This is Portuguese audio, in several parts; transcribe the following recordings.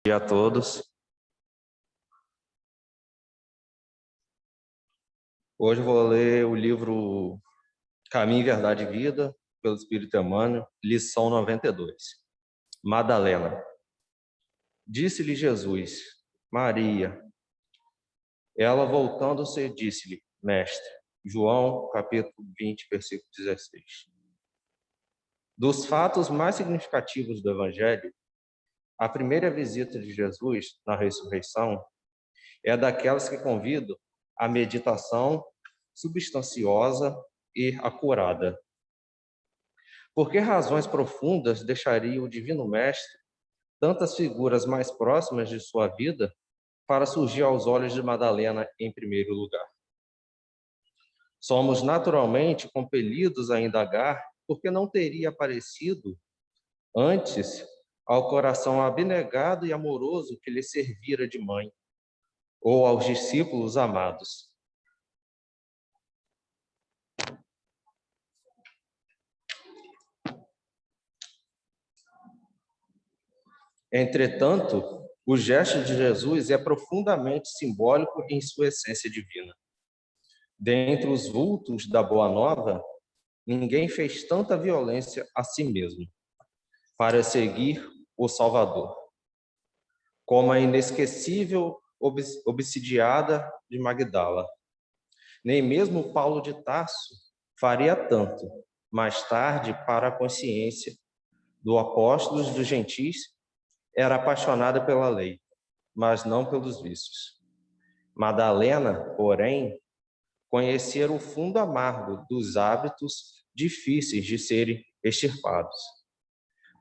Dia a todos. Hoje eu vou ler o livro Caminho, Verdade e Vida, pelo Espírito Emmanuel, lição 92. Madalena. Disse-lhe Jesus, Maria. Ela, voltando-se, disse-lhe, Mestre. João, capítulo 20, versículo 16. Dos fatos mais significativos do Evangelho, a primeira visita de Jesus na ressurreição é daquelas que convidam à meditação substanciosa e acurada. Por que razões profundas deixaria o Divino Mestre tantas figuras mais próximas de sua vida para surgir aos olhos de Madalena em primeiro lugar? Somos naturalmente compelidos a indagar por que não teria aparecido antes ao coração abnegado e amoroso que lhe servira de mãe, ou aos discípulos amados. Entretanto, o gesto de Jesus é profundamente simbólico em sua essência divina. Dentre os vultos da Boa Nova, ninguém fez tanta violência a si mesmo para seguir o Salvador, como a inesquecível obsidiada de Magdala. Nem mesmo Paulo de Tarso faria tanto, mais tarde, para a consciência do apóstolo dos gentis, era apaixonada pela lei, mas não pelos vícios. Madalena, porém, conhecera o fundo amargo dos hábitos difíceis de serem extirpados.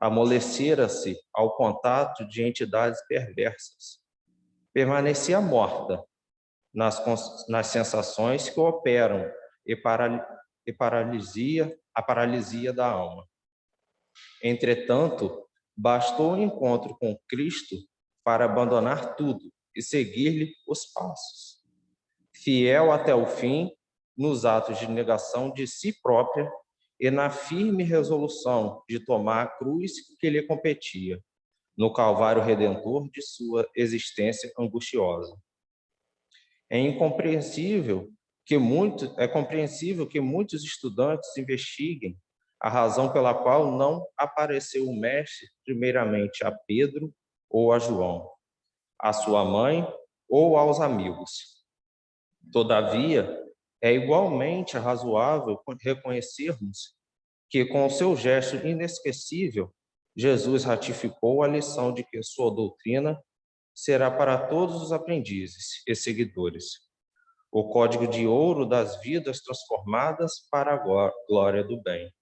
Amolecera-se ao contato de entidades perversas. Permanecia morta nas sensações que operam a paralisia da alma. Entretanto, bastou o encontro com Cristo para abandonar tudo e seguir-lhe os passos. Fiel até o fim, nos atos de negação de si própria e na firme resolução de tomar a cruz que lhe competia, no calvário redentor de sua existência angustiosa. É compreensível que muitos estudantes investiguem a razão pela qual não apareceu o Mestre primeiramente a Pedro ou a João, a sua mãe ou aos amigos. Todavia, é igualmente razoável reconhecermos que, com o seu gesto inesquecível, Jesus ratificou a lição de que sua doutrina será para todos os aprendizes e seguidores o código de ouro das vidas transformadas para a glória do bem.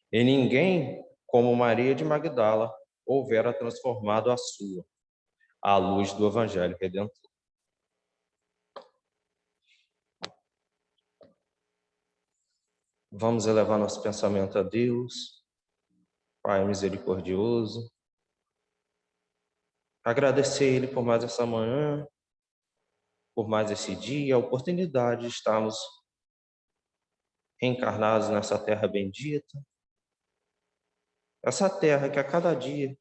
E ninguém, como Maria de Magdala, houvera transformado a sua, à luz do Evangelho Redentor. Vamos elevar nosso pensamento a Deus, Pai misericordioso, agradecer Ele por mais essa manhã, por mais esse dia, a oportunidade de estarmos reencarnados nessa terra bendita, essa terra que a cada dia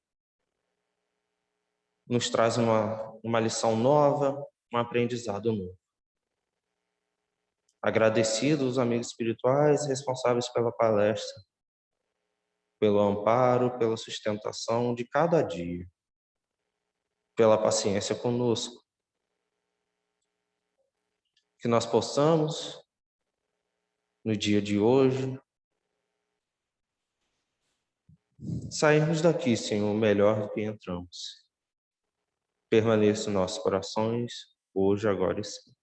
nos traz uma lição nova, um aprendizado novo. Agradecidos os amigos espirituais responsáveis pela palestra, pelo amparo, pela sustentação de cada dia, pela paciência conosco. Que nós possamos, no dia de hoje, sairmos daqui, Senhor, melhor do que entramos. Permaneça em nossos corações, hoje, agora e sempre.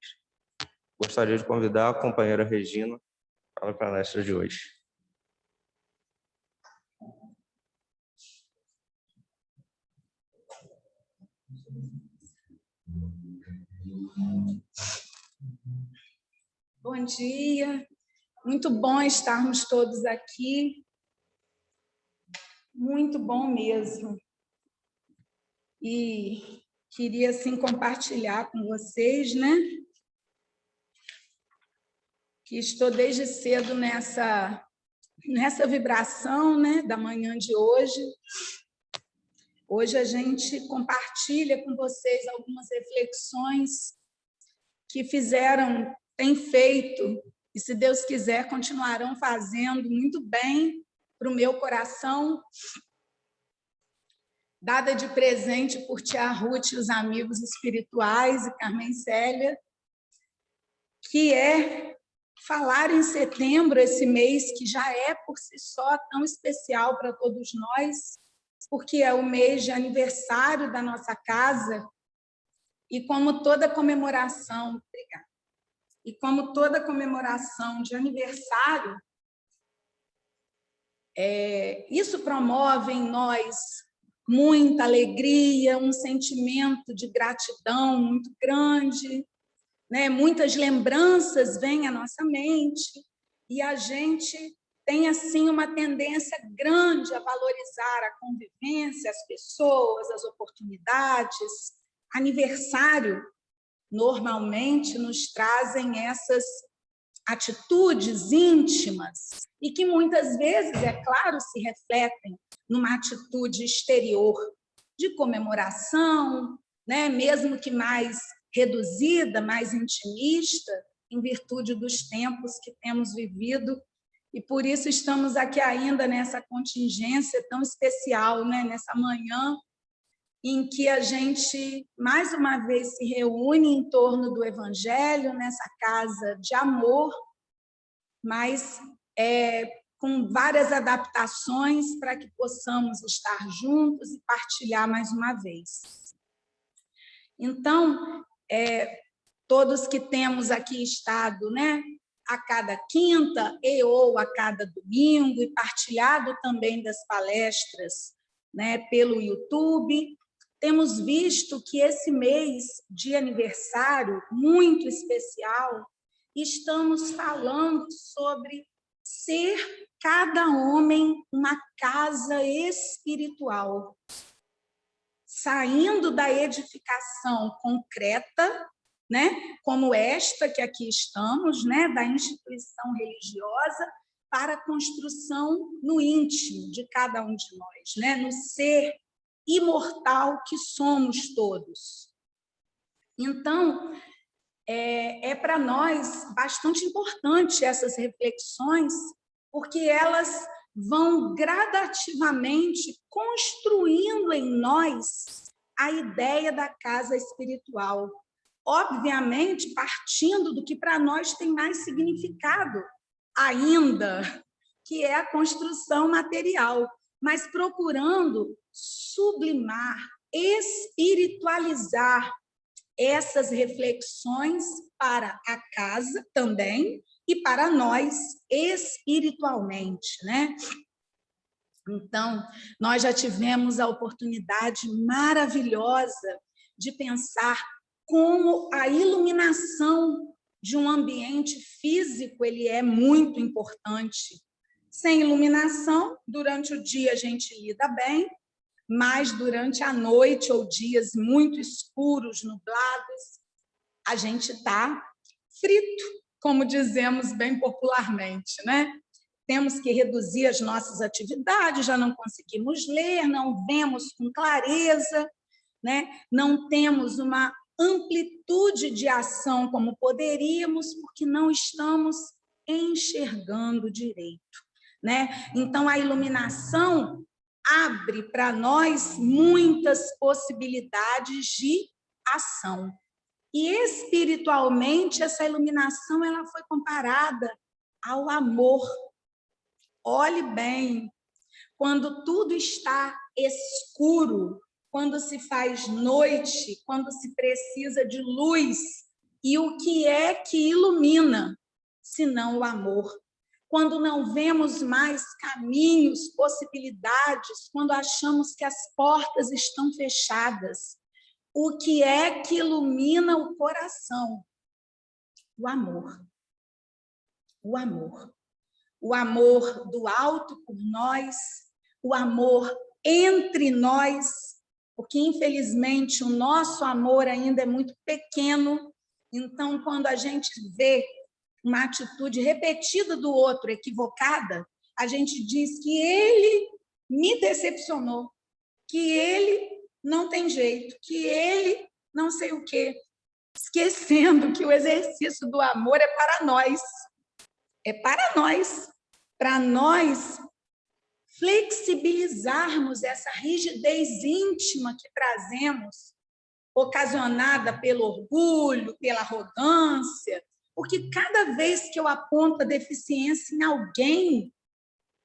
Gostaria de convidar a companheira Regina para a palestra de hoje. Bom dia, muito bom estarmos todos aqui, muito bom mesmo. E queria, assim, compartilhar com vocês, né, que estou desde cedo nessa vibração, né, da manhã de hoje, Hoje a gente compartilha com vocês algumas reflexões que têm feito, e se Deus quiser, continuarão fazendo muito bem para o meu coração, dada de presente por tia Ruth e os amigos espirituais e Carmen Célia, que é falar em setembro, esse mês que já é por si só tão especial para todos nós, porque é o mês de aniversário da nossa casa, e como toda comemoração, de aniversário, isso promove em nós muita alegria, um sentimento de gratidão muito grande, né? Muitas lembranças vêm à nossa mente, e a gente tem, assim, uma tendência grande a valorizar a convivência, as pessoas, as oportunidades. Aniversário, normalmente, nos trazem essas atitudes íntimas e que, muitas vezes, é claro, se refletem numa atitude exterior de comemoração, né? Mesmo que mais reduzida, mais intimista, em virtude dos tempos que temos vivido. E por isso estamos aqui ainda nessa contingência tão especial, né? Nessa manhã em que a gente, mais uma vez, se reúne em torno do Evangelho, nessa casa de amor, mas com várias adaptações para que possamos estar juntos e partilhar mais uma vez. Então, todos que temos aqui estado, né, a cada quinta ou a cada domingo, e partilhado também das palestras, né, pelo YouTube, temos visto que esse mês de aniversário muito especial, estamos falando sobre ser cada homem uma casa espiritual, saindo da edificação concreta, né, como esta que aqui estamos, né, da instituição religiosa, para a construção no íntimo de cada um de nós, né, no ser imortal que somos todos. Então, para nós bastante importante essas reflexões, porque elas vão gradativamente construindo em nós a ideia da casa espiritual. Obviamente, partindo do que para nós tem mais significado ainda, que é a construção material, mas procurando sublimar, espiritualizar essas reflexões para a casa também e para nós espiritualmente, né? Então, nós já tivemos a oportunidade maravilhosa de pensar como a iluminação de um ambiente físico ele é muito importante. Sem iluminação, durante o dia a gente lida bem, mas durante a noite ou dias muito escuros, nublados, a gente está frito, como dizemos bem popularmente, né? Temos que reduzir as nossas atividades, já não conseguimos ler, não vemos com clareza, né? Não temos uma amplitude de ação como poderíamos, porque não estamos enxergando direito, né? Então, a iluminação abre para nós muitas possibilidades de ação. E espiritualmente, essa iluminação ela foi comparada ao amor. Olhe bem, quando tudo está escuro, quando se faz noite, quando se precisa de luz, e o que é que ilumina, senão o amor? Quando não vemos mais caminhos, possibilidades, quando achamos que as portas estão fechadas, o que é que ilumina o coração? O amor. O amor. O amor do alto por nós, o amor entre nós, porque, infelizmente, o nosso amor ainda é muito pequeno. Então, quando a gente vê uma atitude repetida do outro, equivocada, a gente diz que ele me decepcionou, que ele não tem jeito, que ele não sei o quê, esquecendo que o exercício do amor é para nós. É para nós flexibilizarmos essa rigidez íntima que trazemos, ocasionada pelo orgulho, pela arrogância, porque cada vez que eu aponto a deficiência em alguém,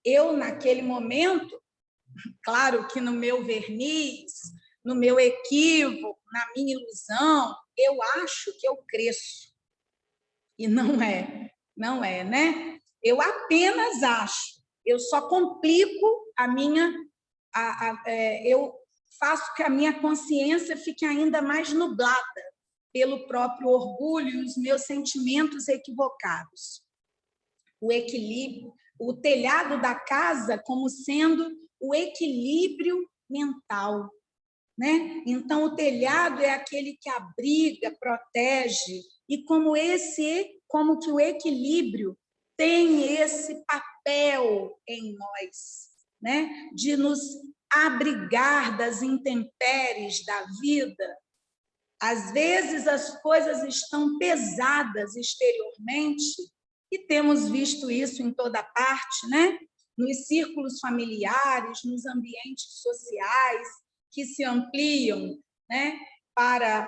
eu, naquele momento, claro que no meu verniz, no meu equívoco, na minha ilusão, eu acho que eu cresço. E não é, né? Eu apenas acho, eu só complico a minha... eu faço que a minha consciência fique ainda mais nublada pelo próprio orgulho e os meus sentimentos equivocados. O equilíbrio, o telhado da casa como sendo o equilíbrio mental, né? Então, o telhado é aquele que abriga, protege, e como que o equilíbrio tem esse papel em nós, né? De nos abrigar das intempéries da vida. Às vezes as coisas estão pesadas exteriormente, e temos visto isso em toda parte, né? Nos círculos familiares, nos ambientes sociais, que se ampliam, né? Para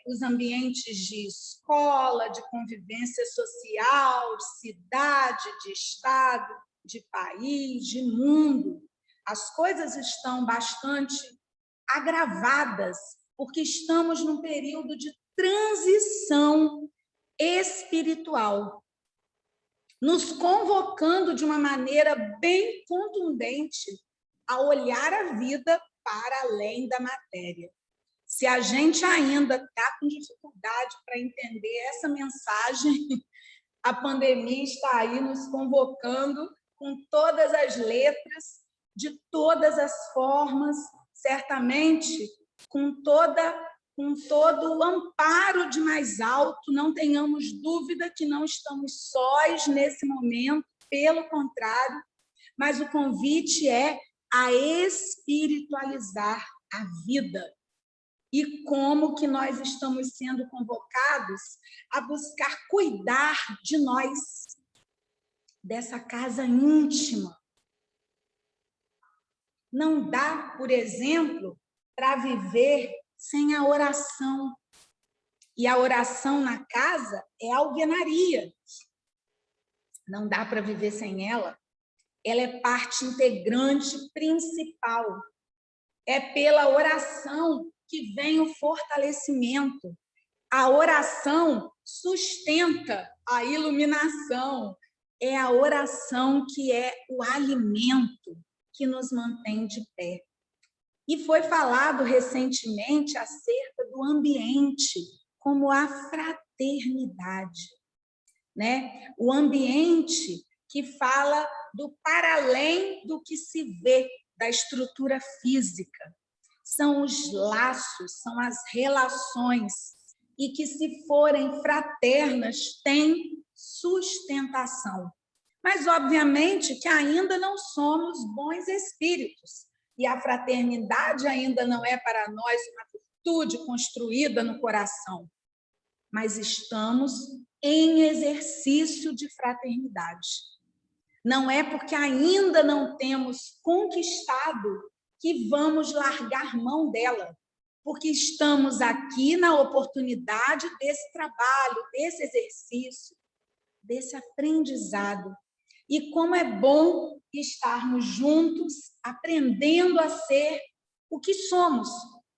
os ambientes de escola, de convivência social, de cidade, de estado, de país, de mundo. As coisas estão bastante agravadas, porque estamos num período de transição espiritual, nos convocando de uma maneira bem contundente a olhar a vida para além da matéria. Se a gente ainda está com dificuldade para entender essa mensagem, a pandemia está aí nos convocando com todas as letras, de todas as formas, certamente com todo o amparo de mais alto. Não tenhamos dúvida que não estamos sós nesse momento, pelo contrário, mas o convite é a espiritualizar a vida. E como que nós estamos sendo convocados a buscar cuidar de nós, dessa casa íntima. Não dá, por exemplo, para viver sem a oração. E a oração na casa é alvenaria. Não dá para viver sem ela. Ela é parte integrante principal. É pela oração que vem o fortalecimento. A oração sustenta a iluminação. É a oração que é o alimento que nos mantém de pé. E foi falado recentemente acerca do ambiente como a fraternidade, né? O ambiente que fala do para além do que se vê, da estrutura física. São os laços, são as relações, e que, se forem fraternas, têm sustentação. Mas, obviamente, que ainda não somos bons espíritos, e a fraternidade ainda não é para nós uma virtude construída no coração, mas estamos em exercício de fraternidade. Não é porque ainda não temos conquistado que vamos largar mão dela, porque estamos aqui na oportunidade desse trabalho, desse exercício, desse aprendizado. E como é bom estarmos juntos, aprendendo a ser o que somos,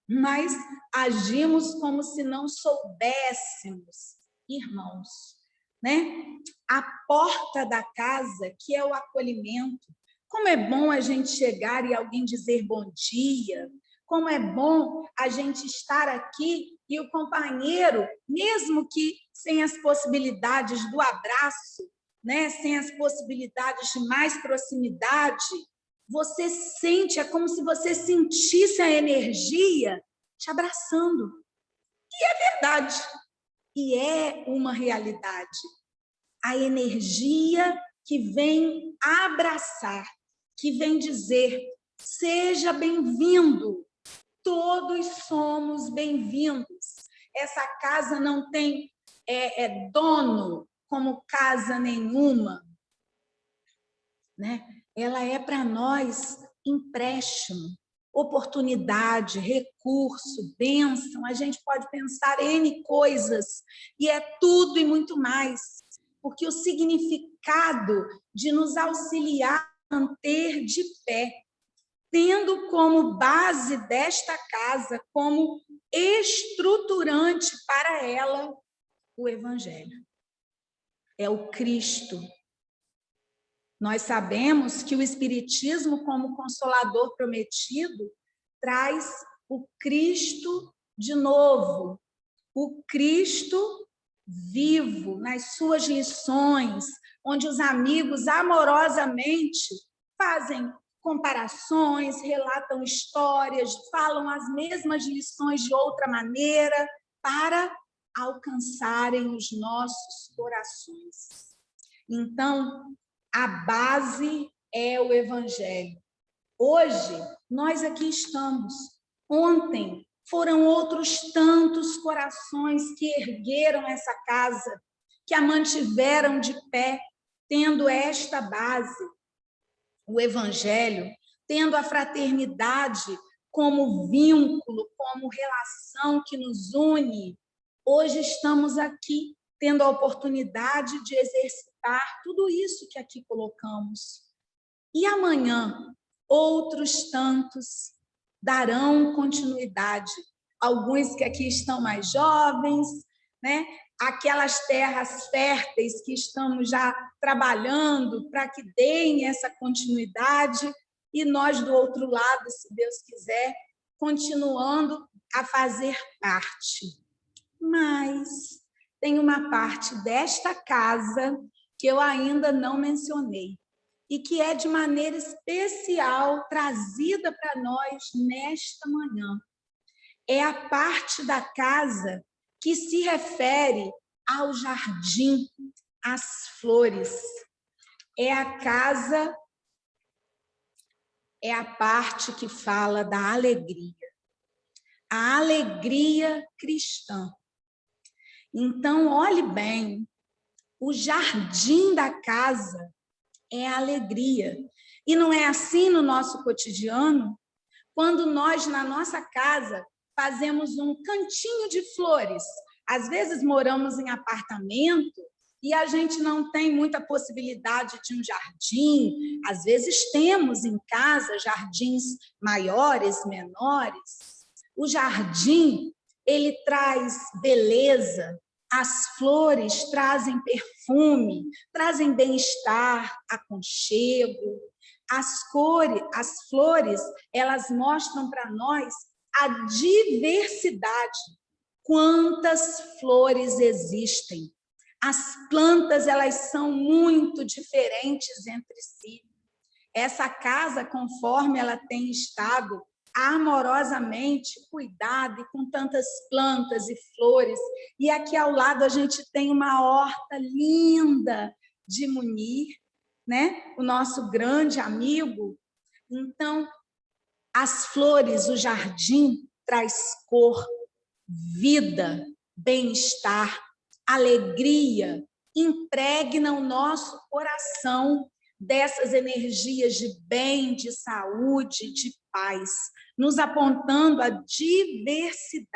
mas agimos como se não soubéssemos, irmãos, né? A porta da casa, que é o acolhimento. Como é bom a gente chegar e alguém dizer bom dia, como é bom a gente estar aqui e o companheiro, mesmo que sem as possibilidades do abraço, né, sem as possibilidades de mais proximidade, você sente, é como se você sentisse a energia te abraçando. E é verdade, e é uma realidade. A energia que vem abraçar, que vem dizer, seja bem-vindo. Todos somos bem-vindos. Essa casa não tem dono como casa nenhuma, né? Ela é para nós empréstimo, oportunidade, recurso, bênção. A gente pode pensar N coisas, e é tudo e muito mais, porque o significado de nos auxiliar a manter de pé, tendo como base desta casa, como estruturante para ela, o Evangelho. É o Cristo. Nós sabemos que o Espiritismo, como consolador prometido, traz o Cristo de novo, o Cristo vivo, nas suas lições, onde os amigos amorosamente fazem comparações, relatam histórias, falam as mesmas lições de outra maneira, para alcançarem os nossos corações. Então, a base é o Evangelho. Hoje, nós aqui estamos. Ontem, foram outros tantos corações que ergueram essa casa, que a mantiveram de pé, tendo esta base, o Evangelho, tendo a fraternidade como vínculo, como relação que nos une. Hoje estamos aqui, tendo a oportunidade de exercitar tudo isso que aqui colocamos. E amanhã, outros tantos darão continuidade. Alguns que aqui estão mais jovens, né? Aquelas terras férteis que estamos já trabalhando para que deem essa continuidade, e nós, do outro lado, se Deus quiser, continuando a fazer parte. Mas tem uma parte desta casa que eu ainda não mencionei, e que é de maneira especial trazida para nós nesta manhã. É a parte da casa que se refere ao jardim, às flores. É a casa, é a parte que fala da alegria. A alegria cristã. Então, olhe bem, o jardim da casa é a alegria. E não é assim no nosso cotidiano? Quando nós, na nossa casa, fazemos um cantinho de flores, às vezes moramos em apartamento e a gente não tem muita possibilidade de um jardim, às vezes temos em casa jardins maiores, menores. O jardim, ele traz beleza, as flores trazem perfume, trazem bem-estar, aconchego. As flores, elas mostram para nós a diversidade. Quantas flores existem? As plantas, elas são muito diferentes entre si. Essa casa, conforme ela tem estado amorosamente cuidada e com tantas plantas e flores, e aqui ao lado a gente tem uma horta linda de Munir, né? O nosso grande amigo. Então, as flores, o jardim, traz cor, vida, bem-estar, alegria, impregna o nosso coração dessas energias de bem, de saúde, de paz, nos apontando a diversidade.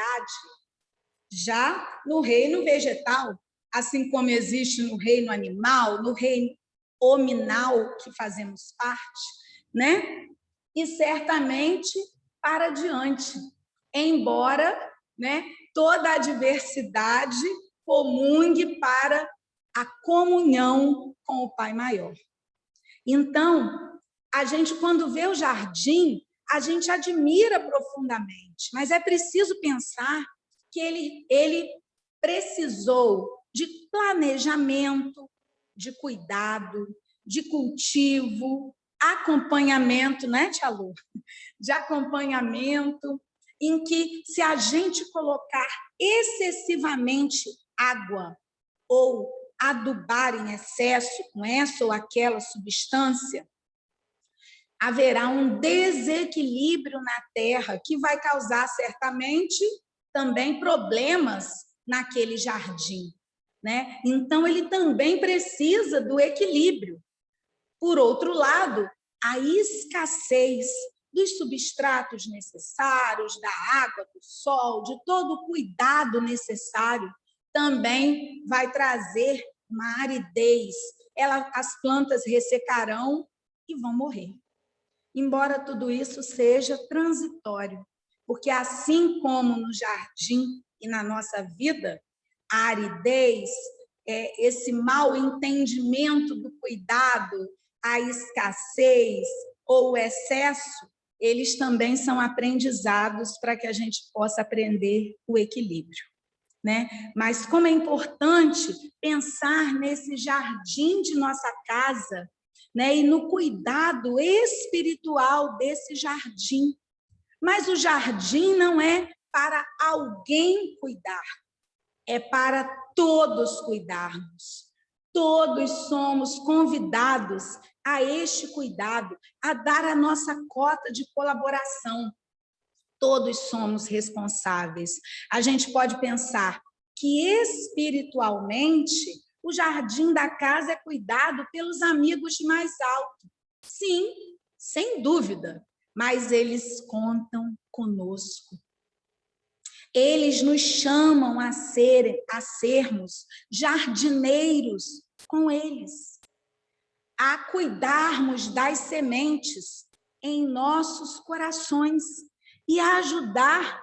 Já no reino vegetal, assim como existe no reino animal, no reino hominal, que fazemos parte, né? E certamente para diante, embora, né, toda a diversidade comungue para a comunhão com o Pai Maior. Então, a gente, quando vê o jardim, a gente admira profundamente, mas é preciso pensar que ele precisou de planejamento, de cuidado, de cultivo, acompanhamento, né, Tia Lu? De acompanhamento, em que, se a gente colocar excessivamente água ou adubar em excesso com essa ou aquela substância, haverá um desequilíbrio na terra que vai causar certamente também problemas naquele jardim, né? Então ele também precisa do equilíbrio. Por outro lado, a escassez dos substratos necessários, da água, do sol, de todo o cuidado necessário, também vai trazer uma aridez. As plantas ressecarão e vão morrer. Embora tudo isso seja transitório, porque assim como no jardim e na nossa vida, a aridez, esse mau entendimento do cuidado, a escassez ou o excesso, eles também são aprendizados para que a gente possa aprender o equilíbrio, né? Mas como é importante pensar nesse jardim de nossa casa, né? E no cuidado espiritual desse jardim. Mas o jardim não é para alguém cuidar, é para todos cuidarmos. Todos somos convidados a este cuidado, a dar a nossa cota de colaboração. Todos somos responsáveis. A gente pode pensar que espiritualmente o jardim da casa é cuidado pelos amigos de mais alto. Sim, sem dúvida, mas eles contam conosco. Eles nos chamam a sermos jardineiros com eles, a cuidarmos das sementes em nossos corações e a ajudar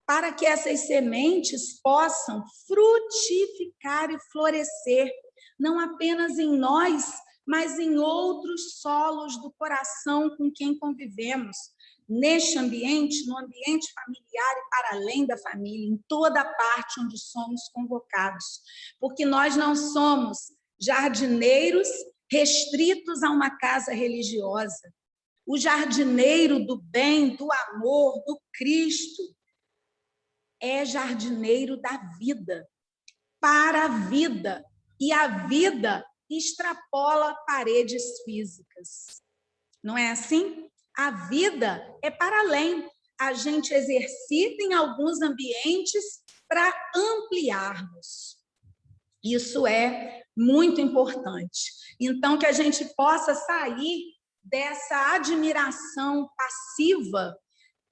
para que essas sementes possam frutificar e florescer, não apenas em nós, mas em outros solos do coração com quem convivemos, neste ambiente, no ambiente familiar e para além da família, em toda a parte onde somos convocados, porque nós não somos jardineiros restritos a uma casa religiosa. O jardineiro do bem, do amor, do Cristo, é jardineiro da vida, para a vida, e a vida extrapola paredes físicas. Não é assim? A vida é para além. A gente exercita em alguns ambientes para ampliarmos. Isso é muito importante. Então, que a gente possa sair dessa admiração passiva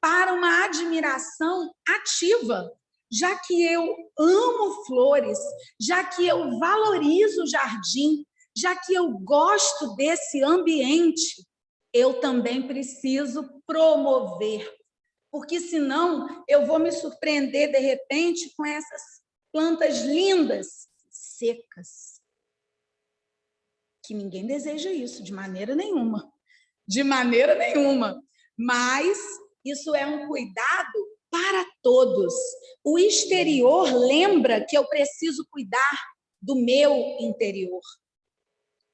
para uma admiração ativa, já que eu amo flores, já que eu valorizo o jardim, já que eu gosto desse ambiente, eu também preciso promover, porque senão eu vou me surpreender de repente com essas plantas lindas, secas, que ninguém deseja isso de maneira nenhuma, mas isso é um cuidado para todos. O exterior lembra que eu preciso cuidar do meu interior,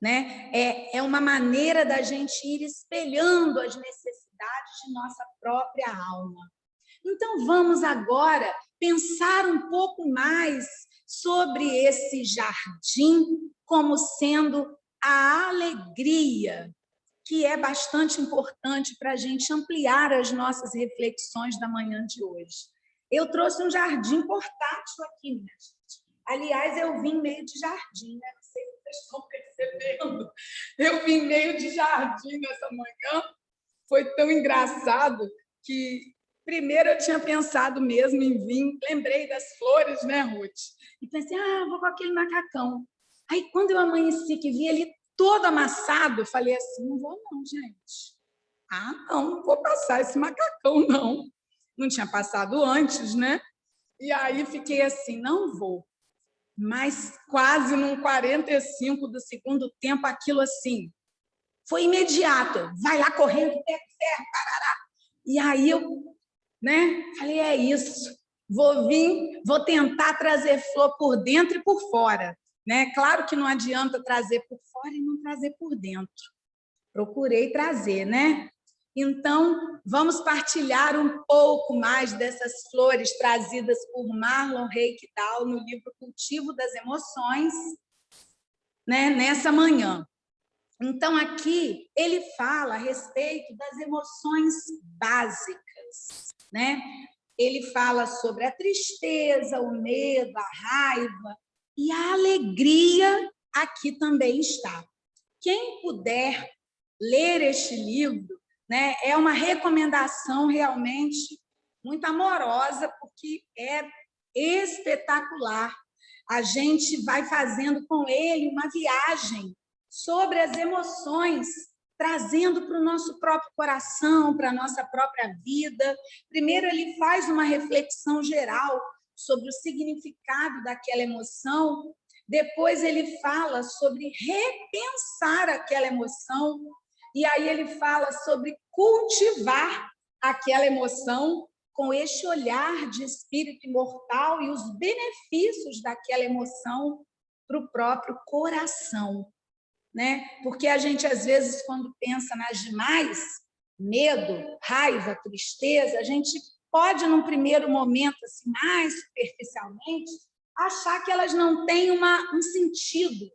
né? É uma maneira da gente ir espelhando as necessidades de nossa própria alma. Então, vamos agora pensar um pouco mais sobre esse jardim como sendo a alegria, que é bastante importante para a gente ampliar as nossas reflexões da manhã de hoje. Eu trouxe um jardim portátil aqui, minha gente. Aliás, eu vim meio de jardim, né? Não sei se vocês estão percebendo. Eu vim meio de jardim nessa manhã. Foi tão engraçado que primeiro eu tinha pensado mesmo em vir, lembrei das flores, né, Ruth? E pensei, vou com aquele macacão. Aí, quando eu amanheci, que vi ele todo amassado, eu falei assim, não vou não, gente. Não vou passar esse macacão, não. Não tinha passado antes, né? E aí fiquei assim, não vou. Mas quase num 45 do segundo tempo, aquilo assim, foi imediato. Vai lá correndo, pega o ferro, parará. E aí eu, né? Falei, é isso. Vou tentar trazer flor por dentro e por fora. Né? Claro que não adianta trazer por fora e não trazer por dentro. Procurei trazer, né? Então, vamos partilhar um pouco mais dessas flores trazidas por Marlon Reikdal no livro Cultivo das Emoções, né? Nessa manhã. Então, aqui, ele fala a respeito das emoções básicas, né? Ele fala sobre a tristeza, o medo, a raiva, e a alegria aqui também está. Quem puder ler este livro, né, é uma recomendação realmente muito amorosa, porque é espetacular. A gente vai fazendo com ele uma viagem sobre as emoções, trazendo para o nosso próprio coração, para a nossa própria vida. Primeiro, ele faz uma reflexão geral sobre o significado daquela emoção. Depois, ele fala sobre repensar aquela emoção. E aí, ele fala sobre cultivar aquela emoção com este olhar de espírito imortal e os benefícios daquela emoção para o próprio coração, né? Porque a gente, às vezes, quando pensa nas demais, medo, raiva, tristeza, a gente pode, num primeiro momento, assim, mais superficialmente, achar que elas não têm um sentido,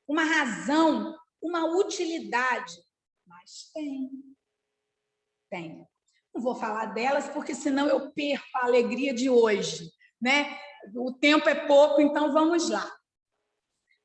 uma razão, uma utilidade. Mas tem. Não vou falar delas, porque senão eu perco a alegria de hoje, né? O tempo é pouco, então vamos lá.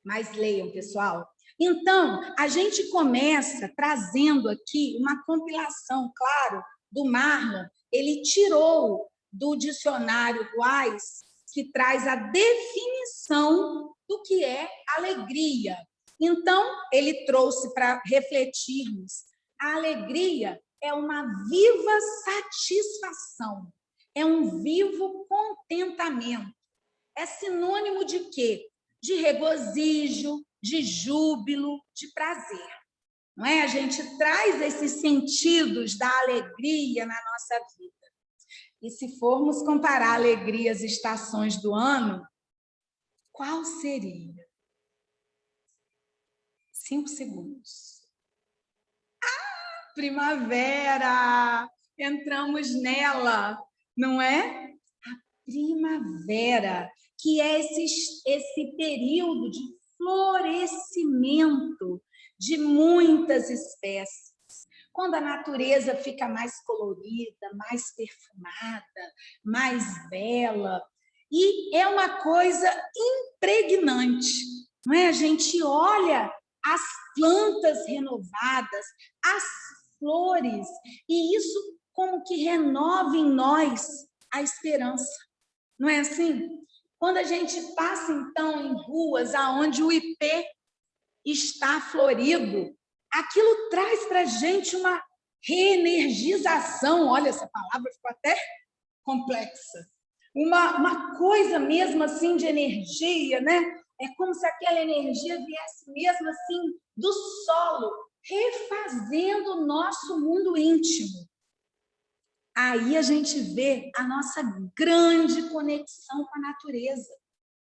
Mas leiam, pessoal. Então, a gente começa trazendo aqui uma compilação, claro, do Marlon. Ele tirou do dicionário Wise, que traz a definição do que é alegria. Então, ele trouxe para refletirmos. A alegria é uma viva satisfação, é um vivo contentamento. É sinônimo de quê? De regozijo, de júbilo, de prazer. Não é? A gente traz esses sentidos da alegria na nossa vida. E se formos comparar a alegria às estações do ano, qual seria? 5 segundos. Primavera! Entramos nela, não é? A primavera, que é esse período de florescimento de muitas espécies. Quando a natureza fica mais colorida, mais perfumada, mais bela. E é uma coisa impregnante, não é? A gente olha as plantas renovadas, as flores, e isso como que renova em nós a esperança. Não é assim? Quando a gente passa, então, em ruas onde o ipê está florido, aquilo traz para a gente uma reenergização. Olha, essa palavra ficou até complexa. Uma coisa mesmo assim de energia, né? É como se aquela energia viesse mesmo assim do solo, refazendo o nosso mundo íntimo. Aí a gente vê a nossa grande conexão com a natureza.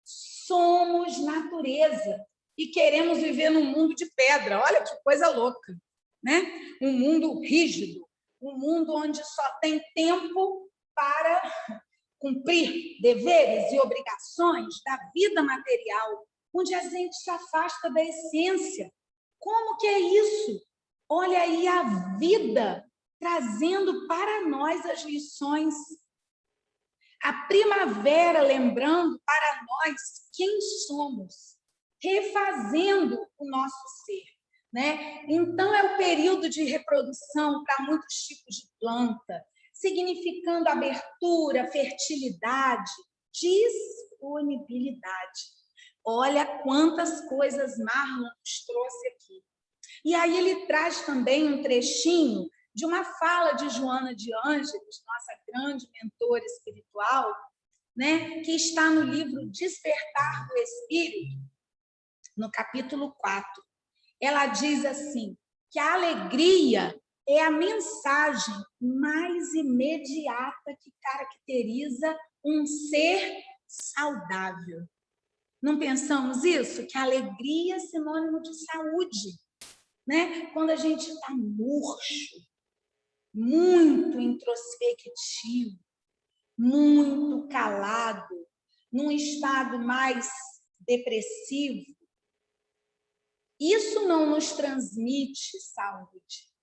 Somos natureza e queremos viver num mundo de pedra. Olha que coisa louca, né? Um mundo rígido, um mundo onde só tem tempo para cumprir deveres e obrigações da vida material, onde a gente se afasta da essência. Como que é isso? Olha aí a vida trazendo para nós as lições. A primavera lembrando para nós quem somos, refazendo o nosso ser, né? Então, é o período de reprodução para muitos tipos de planta, significando abertura, fertilidade, disponibilidade. Olha quantas coisas Marlon nos trouxe aqui. E aí ele traz também um trechinho de uma fala de Joana de Ângeles, nossa grande mentora espiritual, né, que está no livro Despertar do Espírito, no capítulo 4. Ela diz assim, que a alegria é a mensagem mais imediata que caracteriza um ser saudável. Não pensamos isso? Que a alegria é sinônimo de saúde, né? Quando a gente está murcho, muito introspectivo, muito calado, num estado mais depressivo, isso não nos transmite saúde.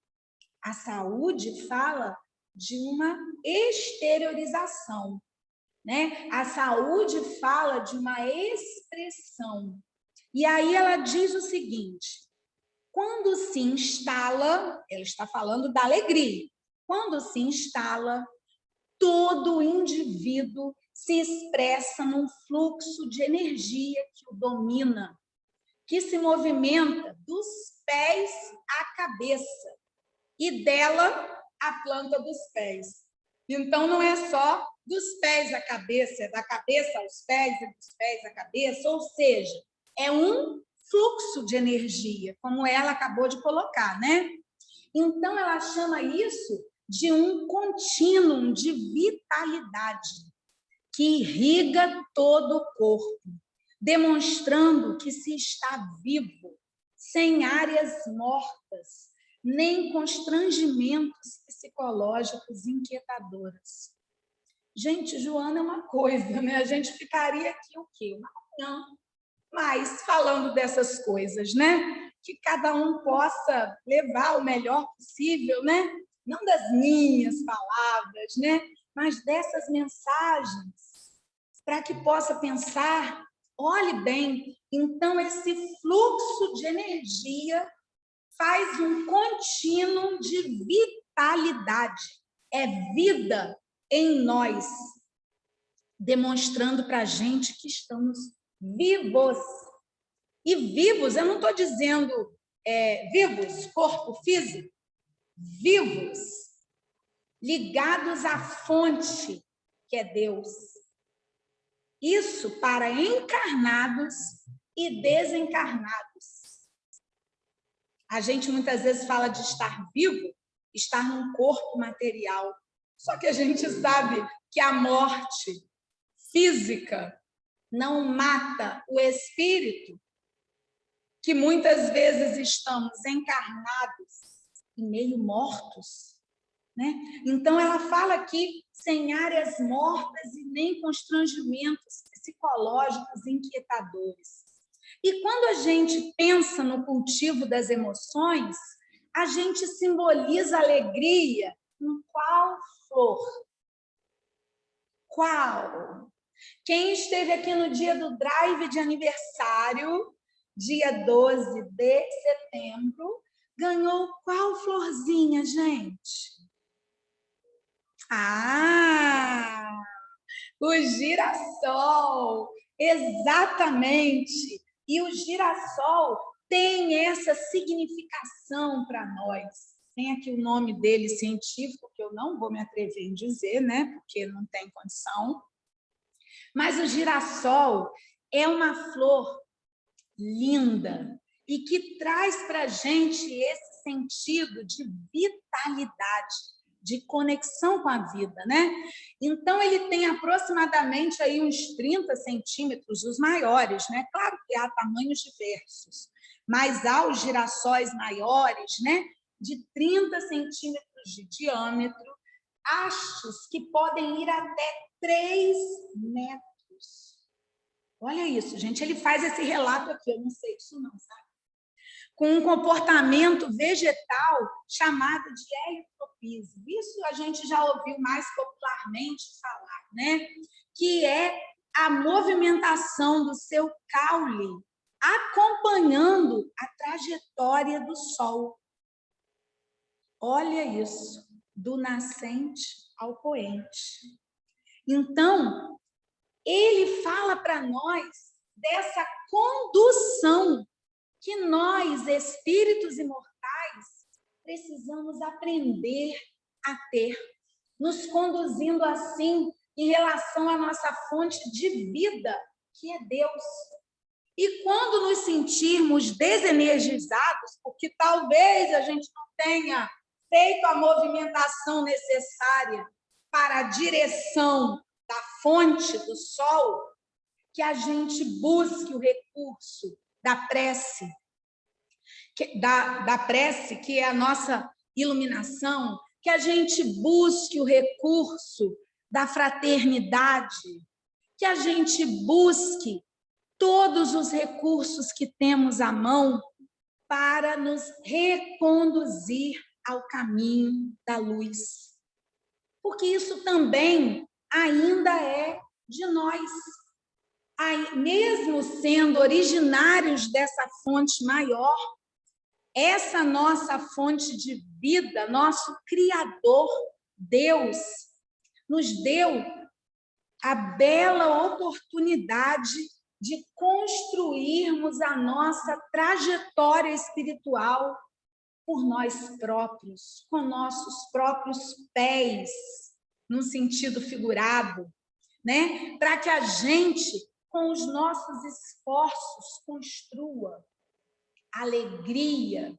A saúde fala de uma exteriorização, né? A saúde fala de uma expressão. E aí ela diz o seguinte: quando se instala, ela está falando da alegria, quando se instala, todo indivíduo se expressa num fluxo de energia que o domina, que se movimenta dos pés à cabeça e dela à planta dos pés. Então, não é só dos pés à cabeça, é da cabeça aos pés e dos pés à cabeça, ou seja, é um fluxo de energia, como ela acabou de colocar, né? Então, ela chama isso de um contínuo de vitalidade que irriga todo o corpo, demonstrando que se está vivo, sem áreas mortas, nem constrangimentos psicológicos inquietadores. Gente, Joana é uma coisa, né? A gente ficaria aqui o quê? Uma manhã, mas falando dessas coisas, né? Que cada um possa levar o melhor possível, né? Não das minhas palavras, né? Mas dessas mensagens, para que possa pensar, olhe bem, então esse fluxo de energia faz um contínuo de vitalidade, é vida em nós, demonstrando para a gente que estamos vivos. E vivos, eu não estou dizendo vivos, corpo físico, vivos, ligados à fonte, que é Deus. Isso para encarnados e desencarnados. A gente muitas vezes fala de estar vivo, estar num corpo material. Só que a gente sabe que a morte física não mata o espírito, que muitas vezes estamos encarnados e meio mortos, né? Então, ela fala aqui sem áreas mortas e nem constrangimentos psicológicos inquietadores. E quando a gente pensa no cultivo das emoções, a gente simboliza a alegria com qual flor? Qual? Quem esteve aqui no dia do drive de aniversário, dia 12 de setembro, ganhou qual florzinha, gente? Ah, o girassol, exatamente. E o girassol tem essa significação para nós. Tem aqui o nome dele científico, que eu não vou me atrever em dizer, né? Porque não tem condição. Mas o girassol é uma flor linda e que traz para a gente esse sentido de vitalidade, de conexão com a vida, né? Então, ele tem aproximadamente aí uns 30 centímetros, os maiores, né? Claro que há tamanhos diversos, mas há os girassóis maiores, né? De 30 centímetros de diâmetro, hastes que podem ir até 3 metros. Olha isso, gente, ele faz esse relato aqui, eu não sei disso não, sabe? Com um comportamento vegetal chamado de heliotropismo. Isso a gente já ouviu mais popularmente falar, né? Que é a movimentação do seu caule acompanhando a trajetória do Sol. Olha isso, do nascente ao poente. Então, ele fala para nós dessa condução que nós, espíritos imortais, precisamos aprender a ter, nos conduzindo assim em relação à nossa fonte de vida, que é Deus. E quando nos sentirmos desenergizados, porque talvez a gente não tenha feito a movimentação necessária para a direção da fonte do sol, que a gente busque o recurso da prece, da prece, que é a nossa iluminação, que a gente busque o recurso da fraternidade, que a gente busque todos os recursos que temos à mão para nos reconduzir ao caminho da luz. Porque isso também ainda é de nós. Aí, mesmo sendo originários dessa fonte maior, essa nossa fonte de vida, nosso Criador, Deus, nos deu a bela oportunidade de construirmos a nossa trajetória espiritual por nós próprios, com nossos próprios pés, num sentido figurado, né? Para que a gente, com os nossos esforços, construa alegria,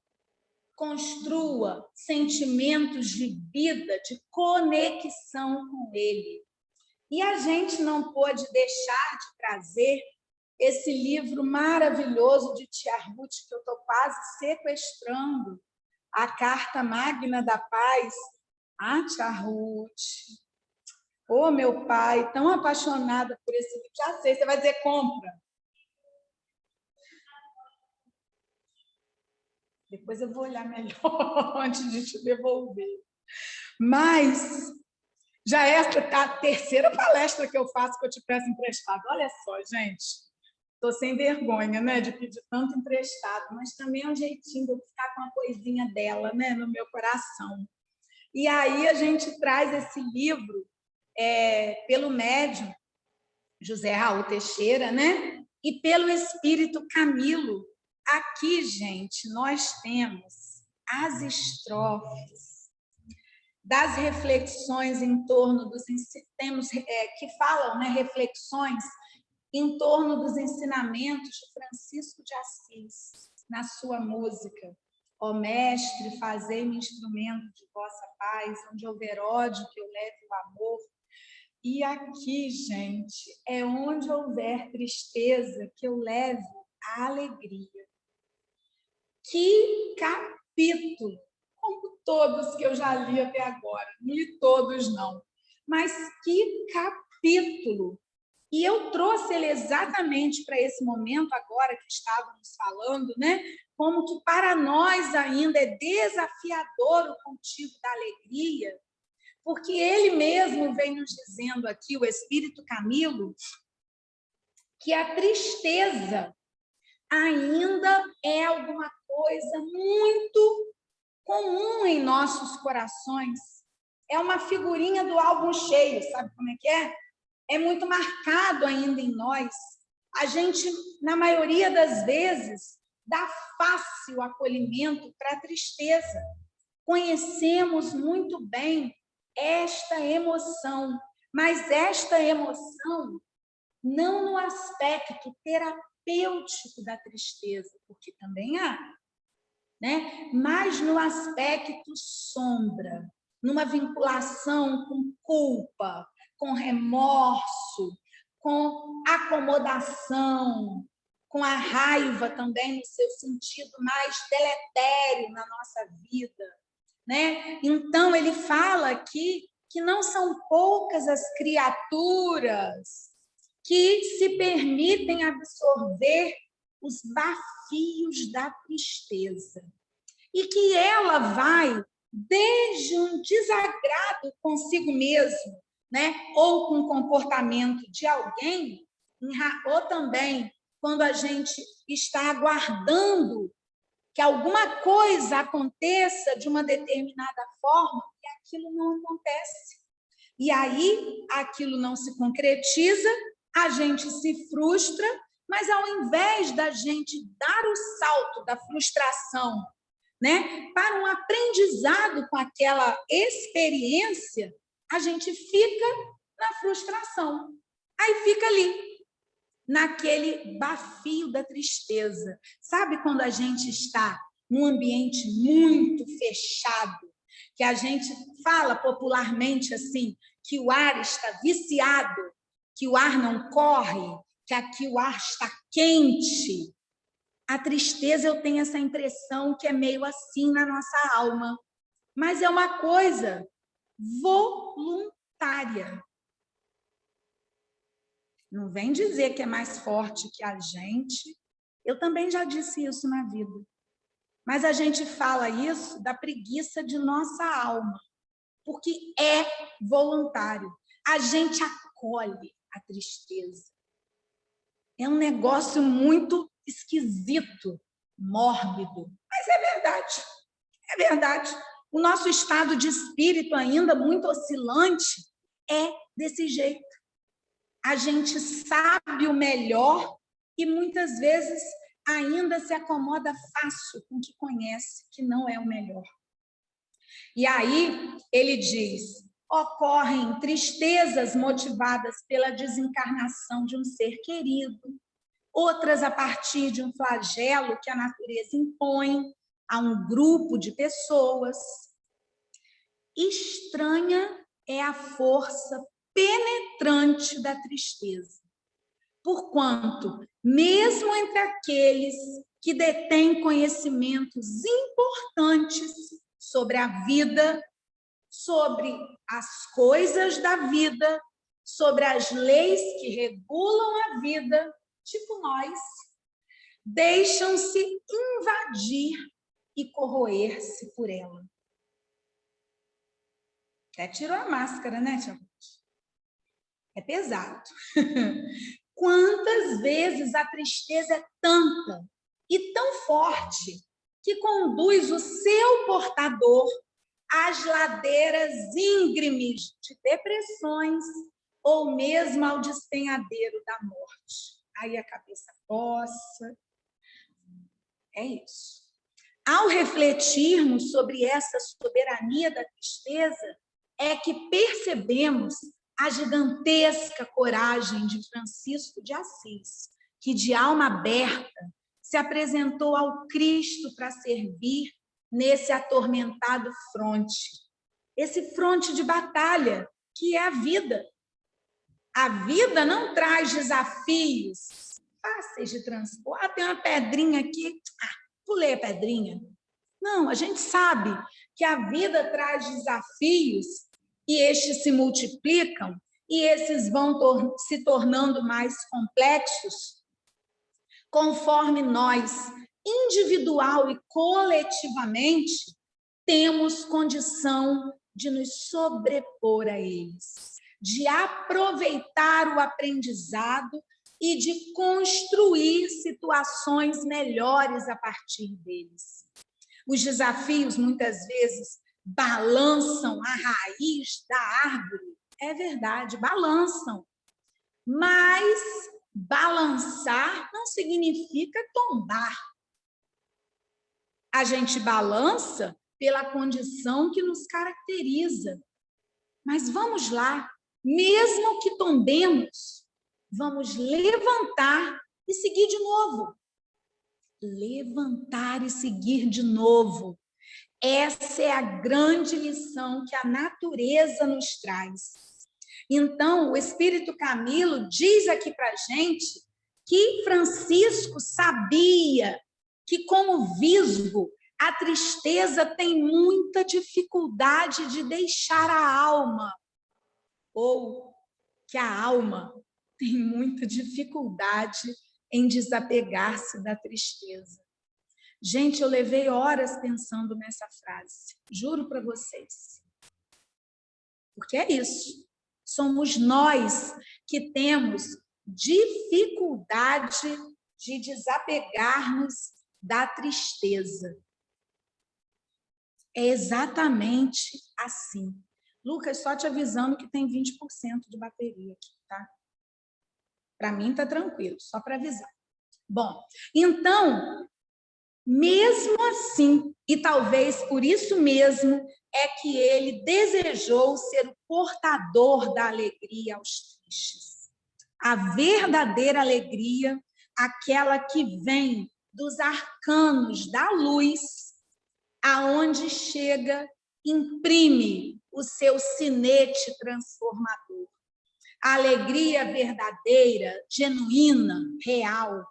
construa sentimentos de vida, de conexão com Ele. E a gente não pôde deixar de trazer esse livro maravilhoso de Tia Ruth, que eu estou quase sequestrando, A Carta Magna da Paz. Ah, Tia Ruth, ô meu pai, tão apaixonada por esse livro, já sei, você vai dizer compra. Depois eu vou olhar melhor antes de te devolver. Mas já é a terceira palestra que eu faço que eu te peço emprestado. Olha só, gente, estou sem vergonha, né, de pedir tanto emprestado, mas também é um jeitinho de eu ficar com uma coisinha dela, né, no meu coração. E aí a gente traz esse livro pelo médium José Raul Teixeira, né, e pelo espírito Camilo. Aqui, gente, nós temos as estrofes das reflexões em torno dos temos que falam, né, reflexões em torno dos ensinamentos de Francisco de Assis na sua música. Ó mestre, fazei-me instrumento de vossa paz, onde houver ódio que eu leve o amor. E aqui, gente, é onde houver tristeza que eu leve a alegria. Que capítulo! Como todos que eu já li até agora, não li todos não, mas que capítulo! E eu trouxe ele exatamente para esse momento agora que estávamos falando, né? Como que para nós ainda é desafiador o cultivo da alegria, porque ele mesmo vem nos dizendo aqui, o Espírito Camilo, que a tristeza ainda é alguma coisa muito comum em nossos corações. É uma figurinha do álbum cheio, sabe como é que é? É muito marcado ainda em nós. A gente, na maioria das vezes, dá fácil acolhimento para a tristeza. Conhecemos muito bem esta emoção, mas esta emoção não no aspecto terapêutico da tristeza, porque também há, né? Mas no aspecto sombra, numa vinculação com culpa, com remorso, com acomodação, com a raiva também no seu sentido mais deletério na nossa vida, né? Então ele fala aqui que não são poucas as criaturas que se permitem absorver os bafios da tristeza. E que ela vai desde um desagrado consigo mesmo, né? Ou com o comportamento de alguém, ou também quando a gente está aguardando que alguma coisa aconteça de uma determinada forma e aquilo não acontece. E aí aquilo não se concretiza, a gente se frustra, mas ao invés da gente dar o salto da frustração, né, para um aprendizado com aquela experiência, a gente fica na frustração. Aí fica ali, naquele bafio da tristeza. Sabe quando a gente está num ambiente muito fechado, que a gente fala popularmente assim, que o ar está viciado, que o ar não corre, que aqui o ar está quente. A tristeza, eu tenho essa impressão que é meio assim na nossa alma, mas é uma coisa voluntária. Não vem dizer que é mais forte que a gente. Eu também já disse isso na vida. Mas a gente fala isso da preguiça de nossa alma, porque é voluntário. A gente acolhe a tristeza. É um negócio muito esquisito, mórbido, mas é verdade. É verdade. O nosso estado de espírito, ainda muito oscilante, é desse jeito. A gente sabe o melhor e muitas vezes ainda se acomoda fácil com o que conhece, que não é o melhor. E aí ele diz: ocorrem tristezas motivadas pela desencarnação de um ser querido, outras a partir de um flagelo que a natureza impõe a um grupo de pessoas. Estranha é a força penetrante da tristeza, porquanto, mesmo entre aqueles que detêm conhecimentos importantes sobre a vida, sobre as coisas da vida, sobre as leis que regulam a vida, tipo nós, deixam-se invadir e corroer-se por ela. Até tirou a máscara, né, Tia Ruth? É pesado. Quantas vezes a tristeza é tanta e tão forte que conduz o seu portador às ladeiras íngremes de depressões ou mesmo ao despenhadeiro da morte. Aí a cabeça coça. É isso. Ao refletirmos sobre essa soberania da tristeza, é que percebemos a gigantesca coragem de Francisco de Assis, que de alma aberta se apresentou ao Cristo para servir nesse atormentado fronte. Esse fronte de batalha que é a vida. A vida não traz desafios fáceis de transpor. Ah, tem uma pedrinha aqui, pulei a pedrinha. Não, a gente sabe que a vida traz desafios e estes se multiplicam e esses vão se tornando mais complexos conforme nós, individual e coletivamente, temos condição de nos sobrepor a eles, de aproveitar o aprendizado e de construir situações melhores a partir deles. Os desafios, muitas vezes, balançam a raiz da árvore. É verdade, balançam. Mas balançar não significa tombar. A gente balança pela condição que nos caracteriza. Mas vamos lá, mesmo que tombemos, vamos levantar e seguir de novo. Levantar e seguir de novo. Essa é a grande lição que a natureza nos traz. Então, o Espírito Camilo diz aqui para a gente que Francisco sabia que, como visgo, a tristeza tem muita dificuldade de deixar a alma, ou que a alma tem muita dificuldade em desapegar-se da tristeza. Gente, eu levei horas pensando nessa frase, juro para vocês. Porque é isso. Somos nós que temos dificuldade de desapegar-nos da tristeza. É exatamente assim. Lucas, só te avisando que tem 20% de bateria aqui, tá? Para mim tá tranquilo, só para avisar. Bom, então, mesmo assim, e talvez por isso mesmo, é que ele desejou ser o portador da alegria aos tristes. A verdadeira alegria, aquela que vem dos arcanos da luz, aonde chega, imprime o seu sinete transformador. A alegria verdadeira, genuína, real,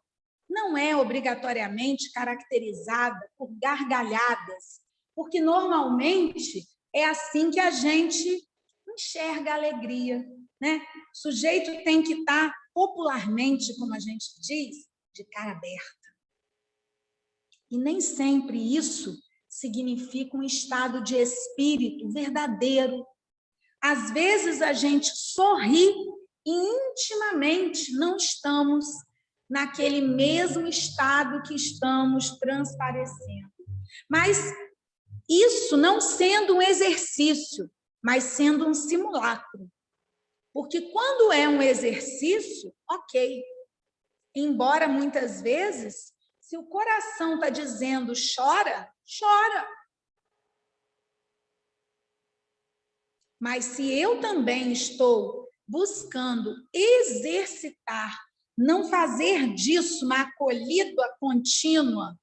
não é obrigatoriamente caracterizada por gargalhadas, porque normalmente é assim que a gente enxerga a alegria, né? O sujeito tem que estar popularmente, como a gente diz, de cara aberta. E nem sempre isso significa um estado de espírito verdadeiro. Às vezes a gente sorri e intimamente não estamos naquele mesmo estado que estamos transparecendo. Mas isso não sendo um exercício, mas sendo um simulacro. Porque quando é um exercício, ok. Embora muitas vezes, se o coração está dizendo chora, chora. Mas se eu também estou buscando exercitar, não fazer disso uma acolhida contínua,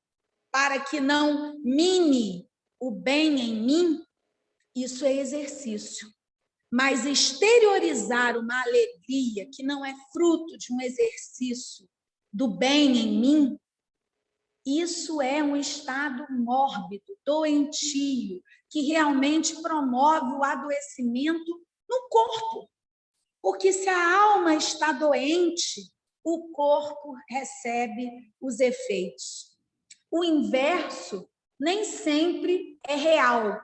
para que não mine o bem em mim, isso é exercício. Mas exteriorizar uma alegria que não é fruto de um exercício do bem em mim, isso é um estado mórbido, doentio, que realmente promove o adoecimento no corpo. Porque se a alma está doente, o corpo recebe os efeitos. O inverso nem sempre é real.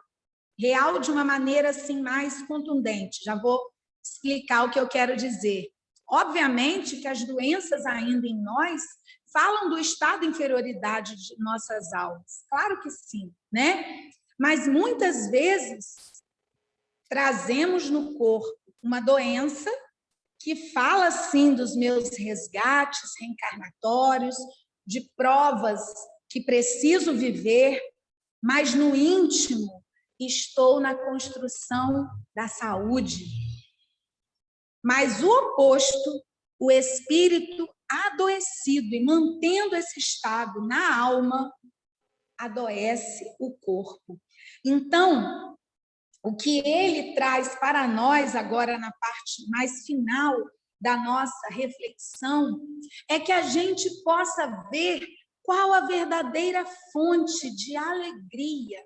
Real de uma maneira assim mais contundente. Já vou explicar o que eu quero dizer. Obviamente que as doenças ainda em nós falam do estado de inferioridade de nossas almas. Claro que sim, né? Mas muitas vezes trazemos no corpo uma doença que fala sim dos meus resgates reencarnatórios, de provas que preciso viver, mas no íntimo estou na construção da saúde. Mas o oposto, o espírito adoecido e mantendo esse estado na alma, adoece o corpo. Então, o que ele traz para nós agora na parte mais final da nossa reflexão é que a gente possa ver qual a verdadeira fonte de alegria,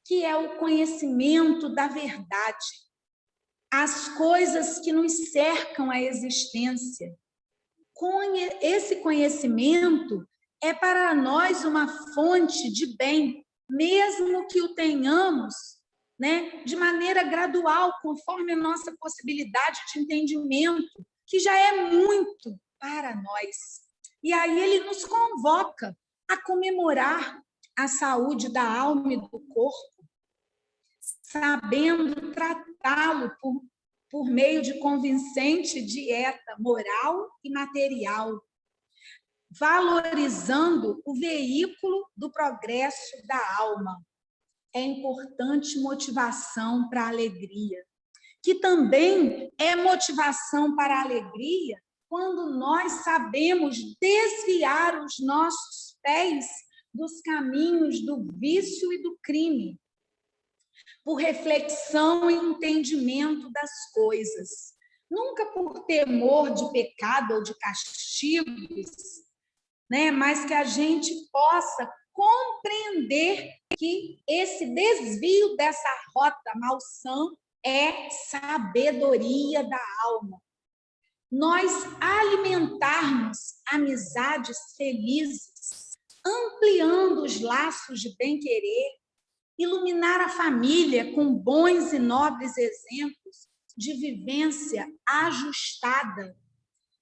que é o conhecimento da verdade, as coisas que nos cercam a existência. Esse conhecimento é para nós uma fonte de bem, mesmo que o tenhamos, né, de maneira gradual, conforme a nossa possibilidade de entendimento, que já é muito para nós. E aí ele nos convoca a comemorar a saúde da alma e do corpo, sabendo tratá-lo por meio de convincente dieta moral e material, valorizando o veículo do progresso da alma. É importante motivação para a alegria, que também é motivação para a alegria quando nós sabemos desviar os nossos pés dos caminhos do vício e do crime, por reflexão e entendimento das coisas, nunca por temor de pecado ou de castigos, né? Mas que a gente possa compreender que esse desvio dessa rota malsã é sabedoria da alma. Nós alimentarmos amizades felizes, ampliando os laços de bem-querer, iluminar a família com bons e nobres exemplos de vivência ajustada,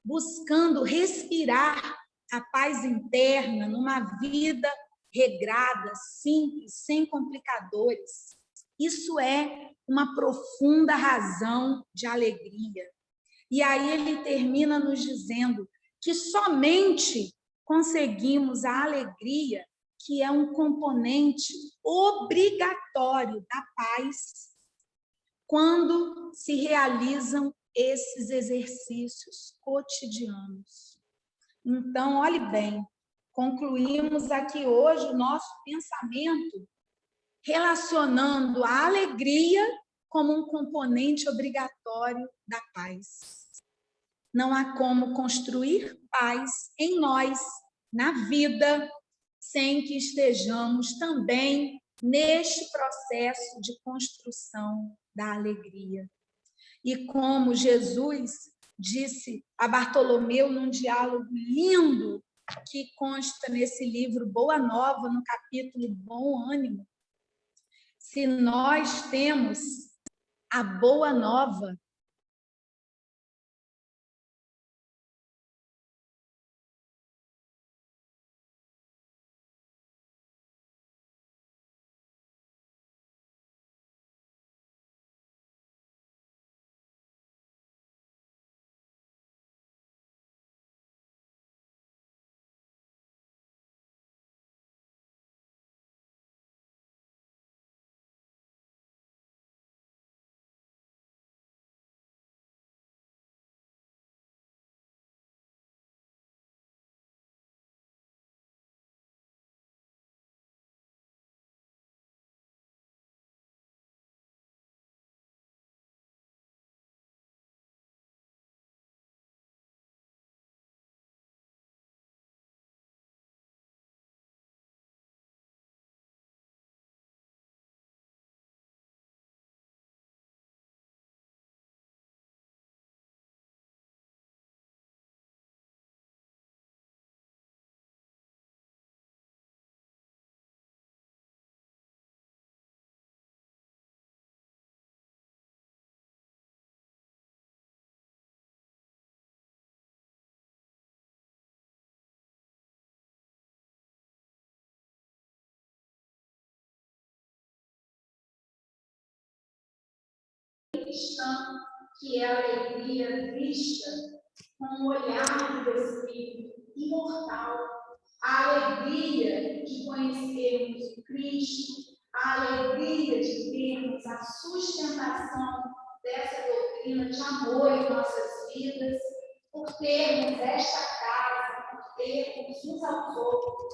buscando respirar a paz interna numa vida regrada, simples, sem complicadores. Isso é uma profunda razão de alegria. E aí ele termina nos dizendo que somente conseguimos a alegria, que é um componente obrigatório da paz, quando se realizam esses exercícios cotidianos. Então, olhe bem, concluímos aqui hoje o nosso pensamento relacionando a alegria como um componente obrigatório da paz. Não há como construir paz em nós, na vida, sem que estejamos também neste processo de construção da alegria. E como Jesus disse a Bartolomeu num diálogo lindo que consta nesse livro Boa Nova, no capítulo Bom Ânimo, se nós temos a boa nova, cristã, que é a alegria vista com o olhar do Espírito imortal, a alegria de conhecermos o Cristo, a alegria de termos a sustentação dessa doutrina de amor em nossas vidas, por termos esta casa, por termos uns aos outros,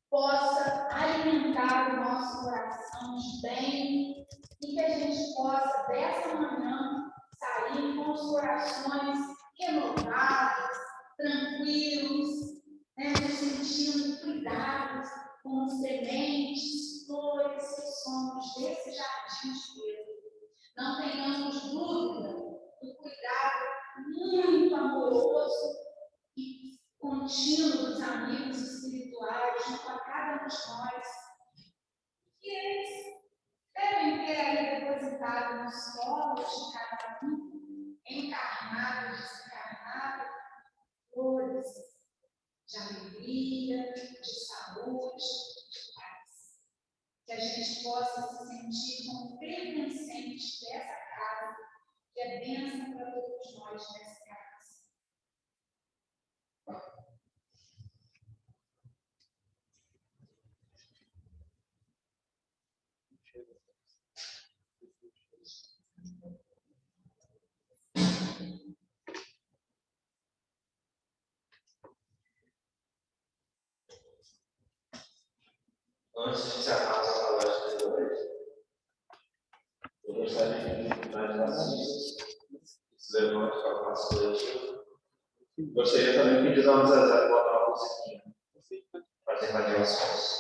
possa alimentar o nosso coração de bem e que a gente possa, dessa manhã, sair com os corações renovados, tranquilos, nos sentindo cuidados com sementes, flores que somos desse jardim de Deus. Não tenhamos dúvida do cuidado muito amoroso e contínuo dos amigos espirituais junto a cada um de nós, que eles devem ter aí depositado nos solos de cada um, encarnado e desencarnado, flores de alegria, de saúde, de paz. Que a gente possa se sentir como pertencentes dessa casa, que é bênção para todos nós nessa casa. Antes de encerrar essa palestra de hoje, eu gostaria de pedir mais assistas que se levante para a classe coletiva. Gostaria também de pedir ao Zezé botar uma musiquinha para as irradiações.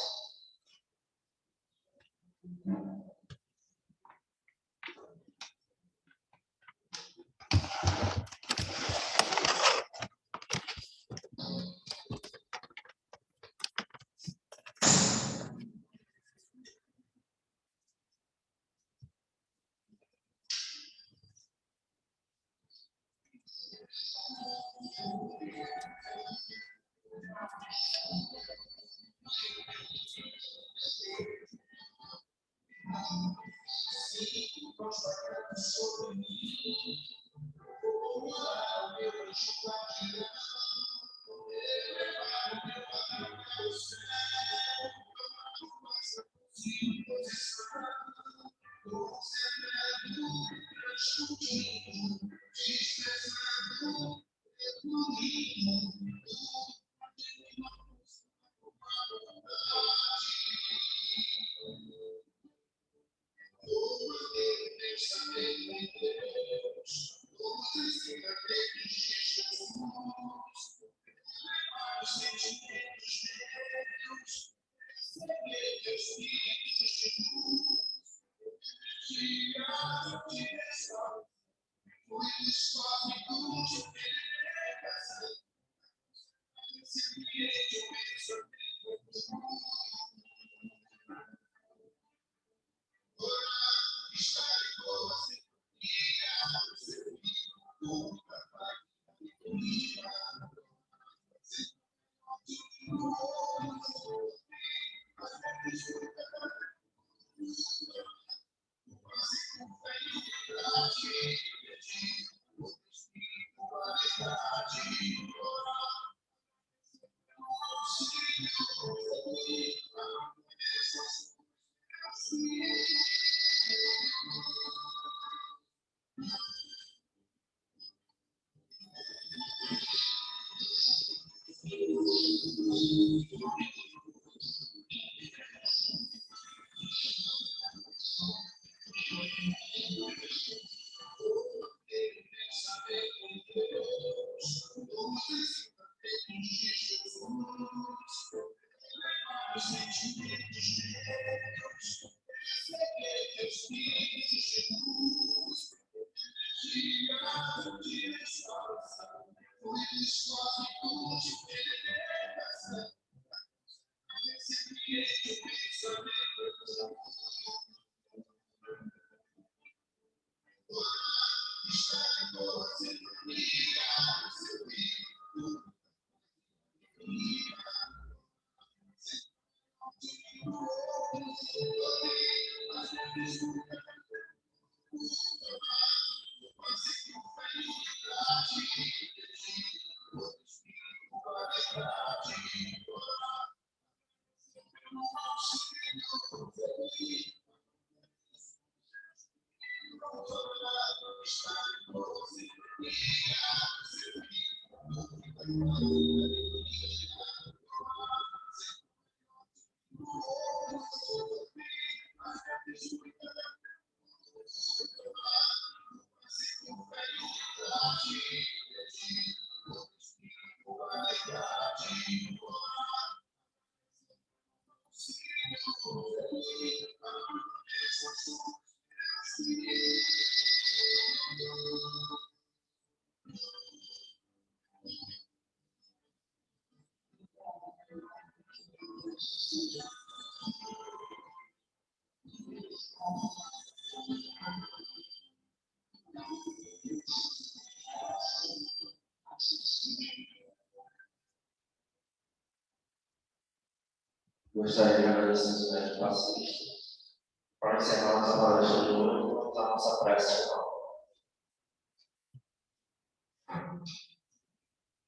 Gostaria de agradecer os médicos pacientes. Para encerrar nossa palestra de hoje, vamos à nossa prece final.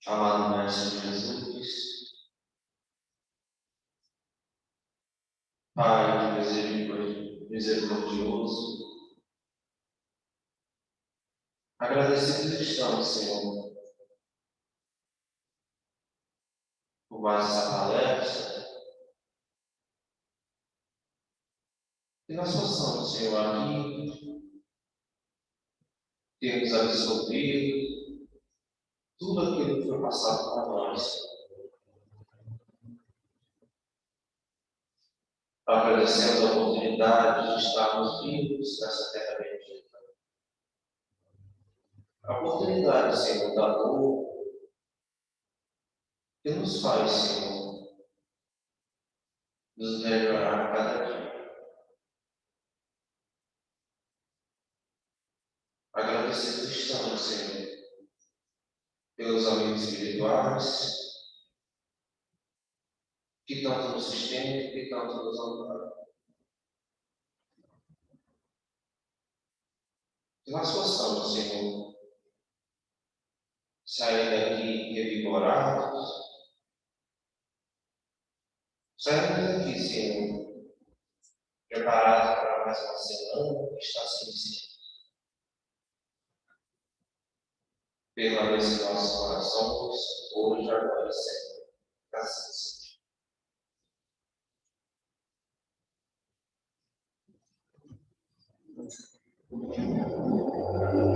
Amado Mestre Jesus, Pai de misericordioso, agradecidos estamos, Senhor, por mais essa palestra, que nós possamos, Senhor, aqui termos absorvido tudo aquilo que foi passado para nós. Agradecemos a oportunidade de estarmos vivos nessa terra bendita. A oportunidade, Senhor, da dor que nos faz, Senhor, nos melhorar a cada dia. Agradecidos estamos, Senhor, pelos amigos espirituais que tanto nos sustentam, que tanto nos amparam. Que nós possamos, Senhor, sair daqui revigorados, sair daqui, Senhor, preparados para mais uma semana que está se iniciando. Permaneça em nossos corações, hoje, agora e sempre. Graças a Deus.